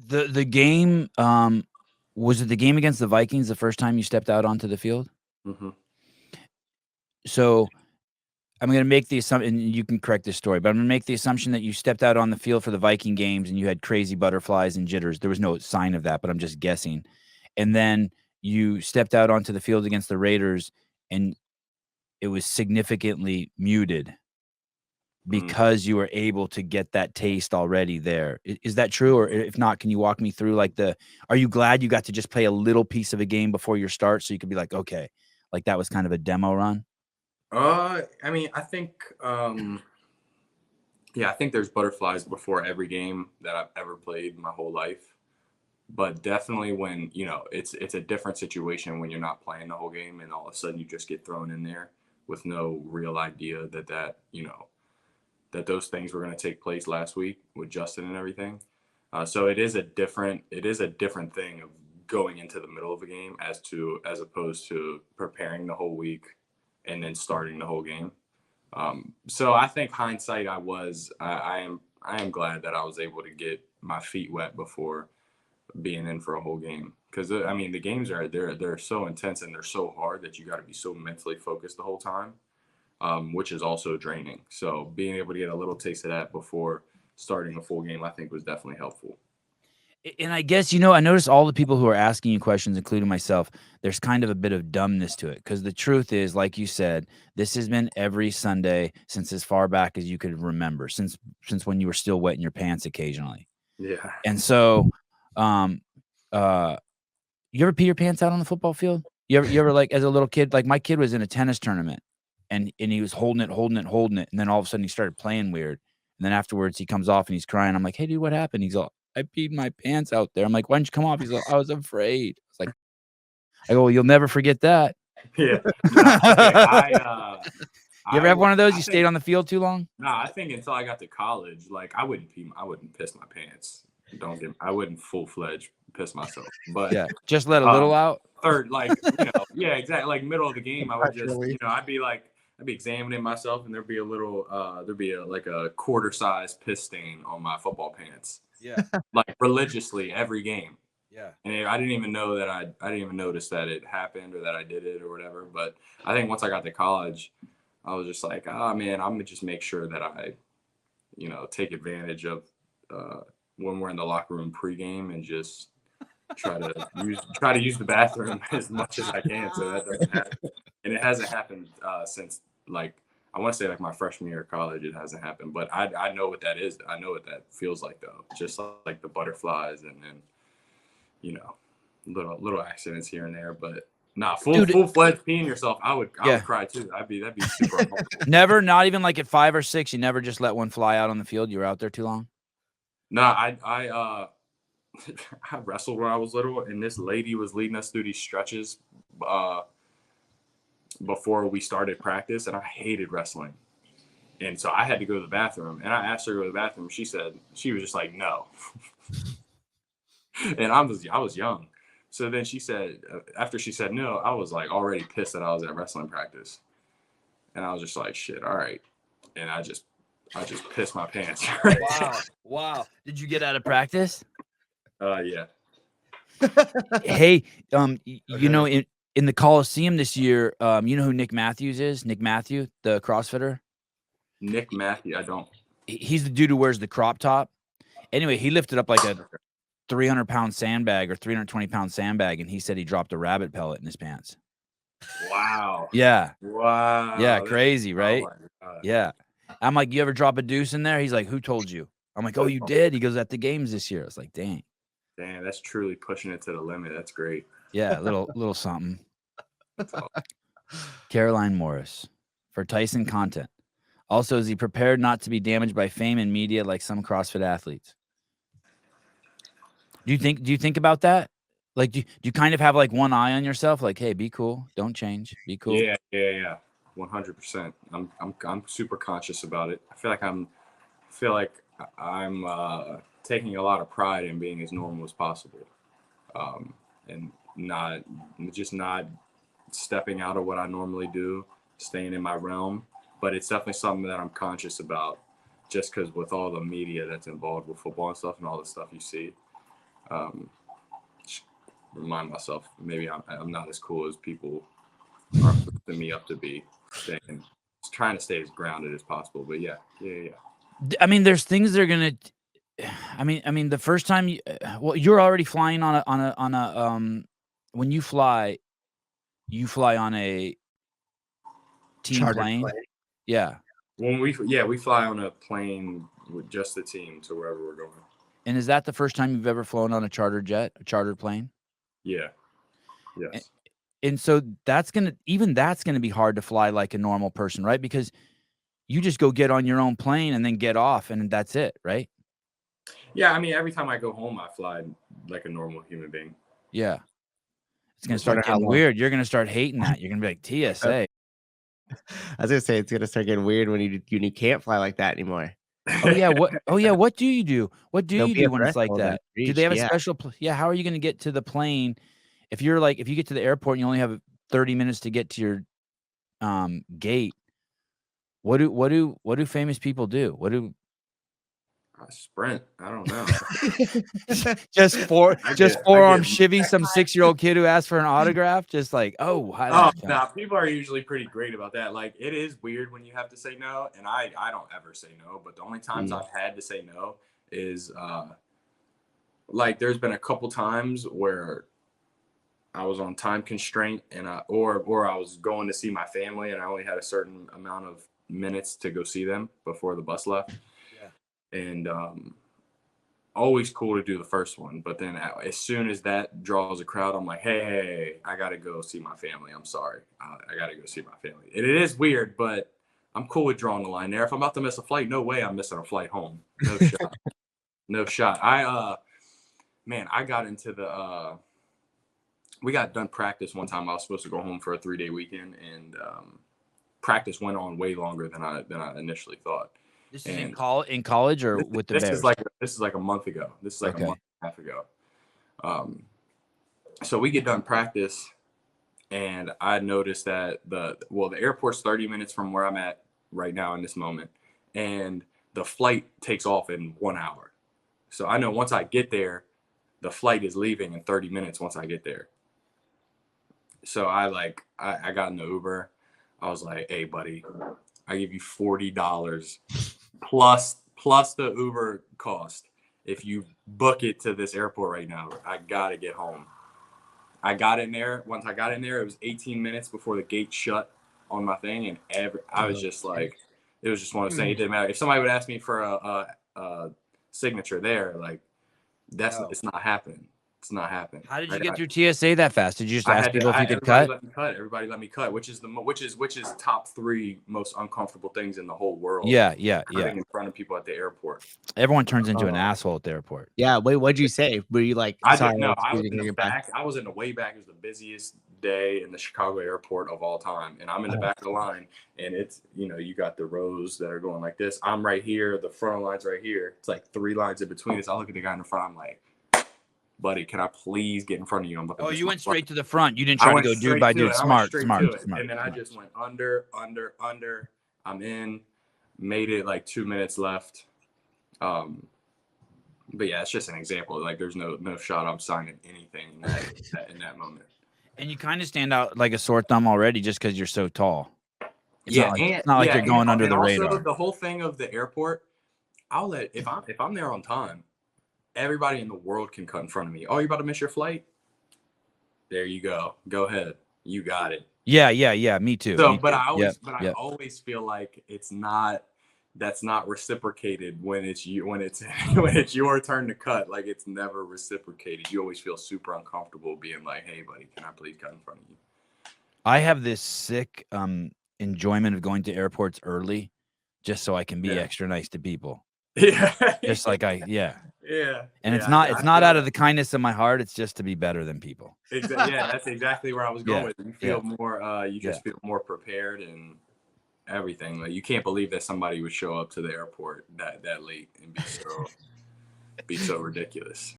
The game, was it the game against the Vikings the first time you stepped out onto the field? Mm-hmm. So I'm going to make the assumption, and you can correct this story, but I'm going to make the assumption that you stepped out on the field for the Viking games and you had crazy butterflies and jitters. There was no sign of that, but I'm just guessing. And then you stepped out onto the field against the Raiders and it was significantly muted because you were able to get that taste already there. Is that true? Or if not, can you walk me through are you glad you got to just play a little piece of a game before your start so you could be like, okay, like that was kind of a demo run? I mean, I think, I think there's butterflies before every game that I've ever played my whole life. But definitely when, it's a different situation when you're not playing the whole game and all of a sudden you just get thrown in there with no real idea that those things were going to take place last week with Justin and everything. So it is a different thing of going into the middle of a game as opposed to preparing the whole week and then starting the whole game. So I think hindsight, I am glad that I was able to get my feet wet before being in for a whole game. Because I mean, the games they're so intense and they're so hard that you got to be so mentally focused the whole time, which is also draining. So being able to get a little taste of that before starting a full game, I think was definitely helpful. And I guess, I notice all the people who are asking you questions, including myself, there's kind of a bit of dumbness to it. Because the truth is, like you said, this has been every Sunday since as far back as you could remember, since when you were still wetting your pants occasionally. Yeah. And so, you ever pee your pants out on the football field? You ever like as a little kid, like my kid was in a tennis tournament and he was holding it. And then all of a sudden he started playing weird. And then afterwards he comes off and he's crying. I'm like, hey dude, what happened? He's all, I peed my pants out there. I'm like, why didn't you come off? He's like, I was afraid. It's like, I go, well, you'll never forget that. Yeah. Okay. You ever have one of those? You stayed on the field too long? I think until I got to college, like I wouldn't piss my pants. I wouldn't full-fledged piss myself. But yeah, just let a little out. Third, yeah, exactly. Like middle of the game, I would just, I'd be examining myself, and there'd be a quarter size piss stain on my football pants. Yeah, like religiously every game. Yeah, and I didn't even know that I didn't even notice that it happened or that I did it or whatever. But I think once I got to college, I was just like, man, I'm gonna just make sure that I, take advantage of when we're in the locker room pregame and just try to use the bathroom as much as I can so that doesn't happen. And it hasn't happened since I want to say my freshman year of college. It hasn't happened, but I know what that is. I know what that feels like though. Just like the butterflies and then little accidents here and there, but. Nah, full-fledged peeing yourself, I would cry too. That'd be super uncomfortable. Never, not even like at 5 or 6, you never just let one fly out on the field. You were out there too long? Nah, I wrestled when I was little, and this lady was leading us through these stretches before we started practice, and I hated wrestling. And so I had to go to the bathroom, and I asked her to go to the bathroom. She was just like, no. And I was young. So then she said, after she said no, I was like already pissed that I was at wrestling practice. And I was just like, shit, all right. And I just pissed my pants. Wow. Did you get out of practice? Yeah. Hey, in the Coliseum this year, you know who Nick Matthews is? Nick Matthew, the CrossFitter? Nick Matthew, I don't. He's the dude who wears the crop top. Anyway, he lifted up like a 300-pound sandbag or 320-pound sandbag, and he said he dropped a rabbit pellet in his pants. Wow. Yeah. Wow. Yeah, crazy, right? Oh yeah. I'm like, you ever drop a deuce in there? He's like, who told you? I'm like, oh, you did? He goes, at the games this year. I was like, dang. Damn, that's truly pushing it to the limit. That's great. Yeah, little something. Caroline Morris for Tyson content. Also, is he prepared not to be damaged by fame and media like some CrossFit athletes? Do you think about that? Like, do you kind of have like one eye on yourself? Like, hey, be cool. Don't change. Be cool. Yeah. 100%. I'm super conscious about it. I feel like I'm taking a lot of pride in being as normal as possible, and not stepping out of what I normally do, staying in my realm. But it's definitely something that I'm conscious about, just because with all the media that's involved with football and stuff and all the stuff you see. Just remind myself maybe I'm not as cool as people are lifting me up to be. Trying to stay as grounded as possible. But yeah. I mean, there's things they're gonna. I mean, the first time well, you're already flying on a when you fly on a team Chartered plane. Yeah. When we fly on a plane with just the team to wherever we're going. And is that the first time you've ever flown on a chartered jet, a chartered plane? Yeah. Yes. And so that's gonna be hard to fly like a normal person, right? Because you just go get on your own plane and then get off, and that's it, right? Yeah, I mean, every time I go home, I fly like a normal human being. Yeah. It's gonna start getting weird. You're gonna start hating that. You're gonna be like, TSA. I was gonna say it's gonna start getting weird when you can't fly like that anymore. Oh yeah, what do you do? What do you do when it's like that? Do they have a Yeah. special how are you gonna get to the plane if you get to the airport and you only have 30 minutes to get to your gate? What do famous people do? What do I sprint. I don't know. just forearm shivvy some 6-year-old kid who asked for an autograph? Just like, nah, people are usually pretty great about that. Like, it is weird when you have to say no, and I don't ever say no, but the only times I've had to say no is like there's been a couple times where I was on time constraint and or I was going to see my family and I only had a certain amount of minutes to go see them before the bus left. And always cool to do the first one, but then as soon as that draws a crowd, I'm like, hey, I gotta go see my family. I'm sorry, I gotta go see my family. And it is weird, but I'm cool with drawing the line there. If I'm about to miss a flight, no way I'm missing a flight home. No shot. No shot. I got into the we got done practice one time. I was supposed to go home for a 3-day weekend, and practice went on way longer than I initially thought. This is in college or with the Bears? This is like a month ago. This is like a month and a half ago. So we get done practice, and I noticed that the airport's 30 minutes from where I'm at right now in this moment, and the flight takes off in 1 hour. So I know once I get there, the flight is leaving in 30 minutes once I get there. So I got in the Uber. I was like, hey, buddy, I give you $40 plus the Uber cost. If you book it to this airport right now, I got to get home. I got in there. Once I got in there, it was 18 minutes before the gate shut on my thing. And I was just like, it was just one of those things. It didn't matter. If somebody would ask me for a signature there, like it's not happening. It's not happening. How did you get through TSA that fast? Did you just ask people if you could cut? Everybody let me cut, which is top 3 most uncomfortable things in the whole world. Yeah. In front of people at the airport. Everyone turns into an asshole at the airport. Yeah. Wait, what'd you say? Were you like? I didn't know. I was in the back. I was in the way back. It was the busiest day in the Chicago airport of all time, and I'm in the back of the line, and it's you got the rows that are going like this. I'm right here. The front line's right here. It's like 3 lines in between us. I look at the guy in the front. I'm like, buddy, can I please get in front of you? You went straight to the front. You didn't try to go dude by dude. Smart. And then I just went under. I'm in. Made it like 2 minutes left. But yeah, it's just an example. Like, there's no shot I'm signing anything in that moment. And you kind of stand out like a sore thumb already just because you're so tall. It's not like you're going under the radar. Also, the whole thing of the airport, if I'm there on time, everybody in the world can cut in front of me. Oh, you're about to miss your flight? There you go. Go ahead. You got it. Yeah. Me too. So, I always feel like that's not reciprocated when it's your turn to cut. Like, it's never reciprocated. You always feel super uncomfortable being like, hey, buddy, can I please cut in front of you? I have this sick enjoyment of going to airports early just so I can be extra nice to people. Yeah. Just like Yeah. And it's Yeah, not out of the kindness of my heart. It's just to be better than people. Exactly. Yeah, that's exactly where I was going with it. You feel more, just feel more prepared and everything. Like, you can't believe that somebody would show up to the airport that late and be so ridiculous.